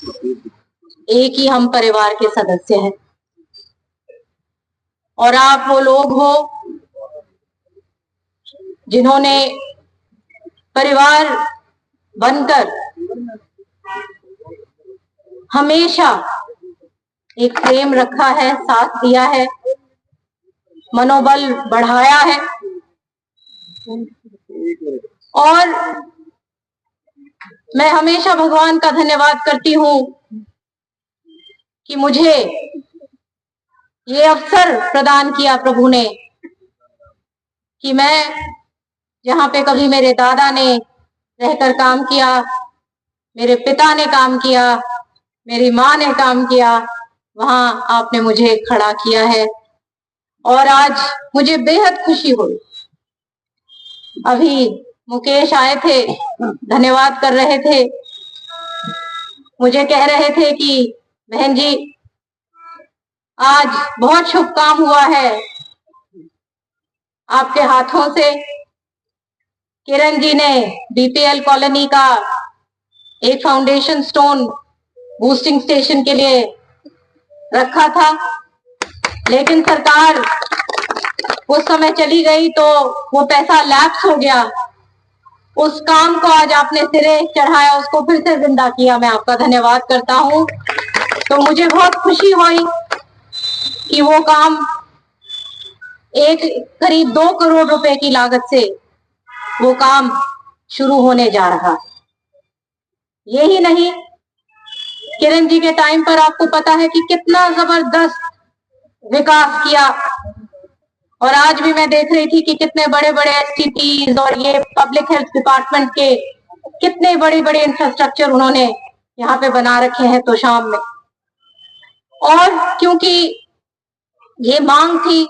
एक ही हम परिवार के सदस्य हैं और आप वो लोग हो जिन्होंने परिवार बनकर हमेशा एक प्रेम रखा है, साथ दिया है, मनोबल बढ़ाया है। और मैं हमेशा भगवान का धन्यवाद करती हूँ कि मुझे ये अवसर प्रदान किया प्रभु ने कि मैं जहाँ पे कभी मेरे दादा ने रहकर काम किया, मेरे पिता ने काम किया, मेरी माँ ने काम किया, वहां आपने मुझे खड़ा किया है और आज मुझे बेहद खुशी हुई। अभी मुकेश आए थे, धन्यवाद कर रहे थे, मुझे कह रहे थे कि बहन जी आज बहुत शुभ काम हुआ है आपके हाथों से। किरण जी ने बीपीएल कॉलोनी का एक फाउंडेशन स्टोन बूस्टिंग स्टेशन के लिए रखा था, लेकिन सरकार उस समय चली गई तो वो पैसा लैप्स हो गया। उस काम को आज आपने सिरे चढ़ाया, उसको फिर से जिंदा किया। मैं आपका धन्यवाद करता हूँ। तो मुझे बहुत खुशी हुई कि वो काम करीब 2 करोड़ रुपए की लागत से वो काम शुरू होने जा रहा है। यही नहीं, किरण जी के टाइम पर आपको पता है कि कितना जबरदस्त विकास किया और आज भी मैं देख रही थी कि कितने बड़े बड़े एसटीपीज और ये पब्लिक हेल्थ डिपार्टमेंट के कितने बड़े बड़े इंफ्रास्ट्रक्चर उन्होंने यहाँ पे बना रखे हैं तो शाम में। और क्योंकि ये मांग थी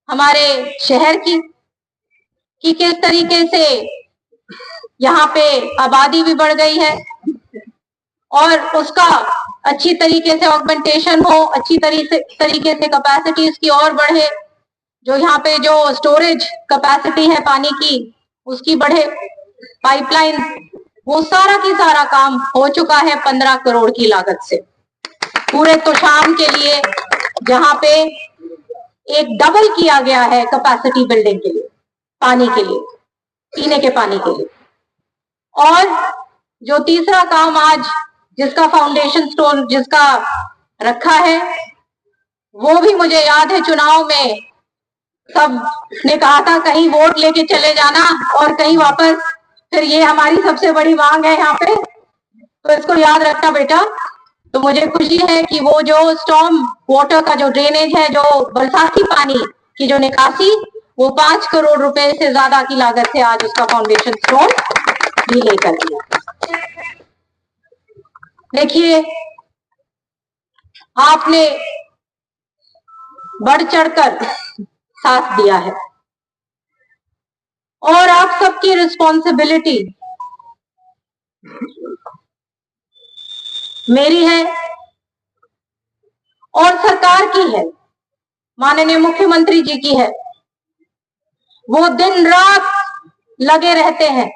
हमारे शहर की कि किस तरीके से यहाँ पे आबादी भी बढ़ गई है और उसका अच्छी तरीके से ऑगमेंटेशन हो, अच्छी तरीके से कैपेसिटी इसकी और बढ़े, जो यहाँ पे जो स्टोरेज कैपेसिटी है पानी की उसकी बढ़े, पाइपलाइन, वो सारा की सारा काम हो चुका है 15 करोड़ की लागत से पूरे तोशाम के लिए, जहाँ पे एक डबल किया गया है कैपेसिटी बिल्डिंग के लिए, पानी के लिए, पीने के पानी के लिए। और जो तीसरा काम आज जिसका फाउंडेशन स्टोन जिसका रखा है, वो भी मुझे याद है चुनाव में सब ने कहा था कहीं वोट लेके चले जाना और कहीं वापस, फिर ये हमारी सबसे बड़ी मांग है यहाँ पे, तो इसको याद रखना बेटा। तो मुझे खुशी है कि वो जो स्टॉर्म वाटर का जो ड्रेनेज है, जो बरसाती पानी की जो निकासी, वो 5 करोड़ रुपए से ज्यादा की लागत से आज उसका फाउंडेशन स्टोन भी लेकर दिया। देखिए, आपने बढ़ चढ़कर साथ दिया है और आप सबकी रिस्पॉन्सिबिलिटी मेरी है और सरकार की है, माननीय मुख्यमंत्री जी की है। वो दिन रात लगे रहते हैं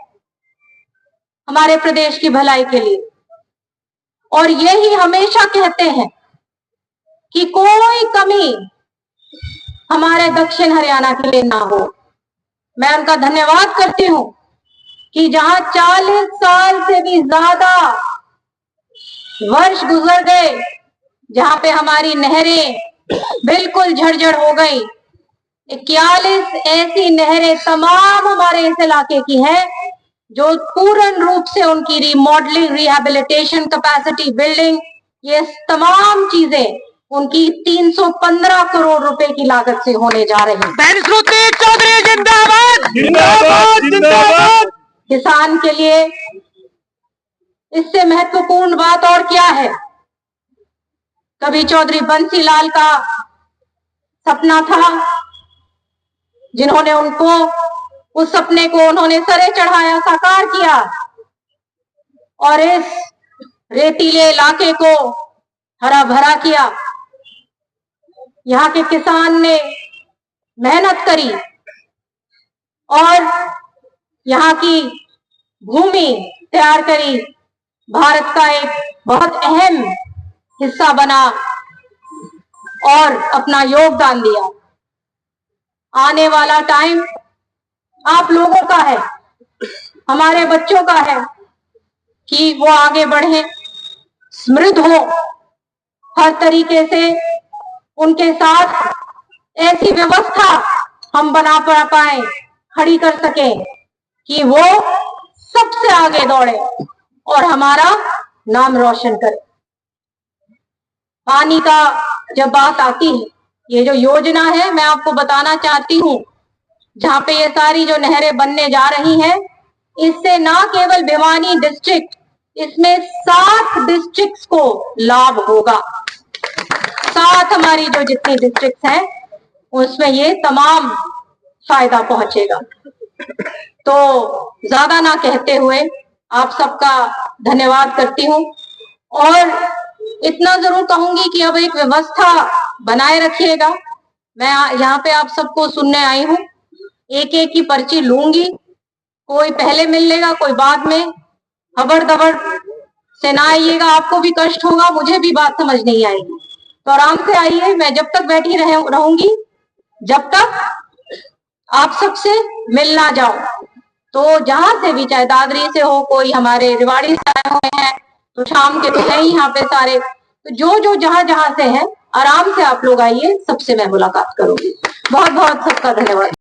हमारे प्रदेश की भलाई के लिए और यही हमेशा कहते हैं कि कोई कमी हमारे दक्षिण हरियाणा के लिए ना हो। मैं उनका धन्यवाद करती हूं कि जहां 40 साल से भी ज्यादा वर्ष गुजर गए, जहां पे हमारी नहरें बिल्कुल झरझर हो गई, 41 ऐसी नहरें तमाम हमारे इस इलाके की हैं जो पूर्ण रूप से उनकी रिमॉडलिंग, रिहैबिलिटेशन, कैपेसिटी बिल्डिंग, ये तमाम चीजें उनकी 315 करोड़ रुपए की लागत से होने जा रही है। चौधरी जिंदाबाद जिंदाबाद जिंदाबाद। किसान के लिए इससे महत्वपूर्ण बात और क्या है? कभी चौधरी बंसीलाल का सपना था, जिन्होंने उनको उस सपने को उन्होंने सरे चढ़ाया, साकार किया और इस रेतीले इलाके को हरा भरा किया। यहाँ के किसान ने मेहनत करी और यहाँ की भूमि तैयार करी, भारत का एक बहुत अहम हिस्सा बना और अपना योगदान दिया। आने वाला टाइम आप लोगों का है, हमारे बच्चों का है कि वो आगे बढ़े, समृद्ध हो, हर तरीके से उनके साथ ऐसी व्यवस्था हम बना पाए, खड़ी कर सके कि वो सबसे आगे दौड़े और हमारा नाम रोशन करे। पानी का जब बात आती है, ये जो योजना है मैं आपको बताना चाहती हूँ, जहाँ पे ये सारी जो नहरें बनने जा रही हैं, इससे ना केवल भिवानी डिस्ट्रिक्ट, इसमें 7 डिस्ट्रिक्ट्स को लाभ होगा। 7 हमारी जो जितनी डिस्ट्रिक्ट्स हैं उसमें ये तमाम फायदा पहुंचेगा। तो ज्यादा ना कहते हुए आप सबका धन्यवाद करती हूँ और इतना जरूर कहूंगी कि अब एक व्यवस्था बनाए रखिएगा। मैं यहाँ पे आप सबको सुनने आई हूँ, एक एक की पर्ची लूंगी, कोई पहले मिल लेगा कोई बाद में, हबड़ दबड़ से ना आइएगा, आपको भी कष्ट होगा, मुझे भी बात समझ नहीं आएगी। तो आराम से आइए, मैं जब तक बैठी रहूंगी जब तक आप सबसे मिल ना जाओ। तो जहां से भी, चाहे दादरी से हो, कोई हमारे रिवाड़ी से आए हुए हैं तो शाम के तो है ही यहाँ पे सारे, तो जो जहां से है आराम से आप लोग आइए, सबसे मैं मुलाकात करूंगी। बहुत बहुत सबका धन्यवाद।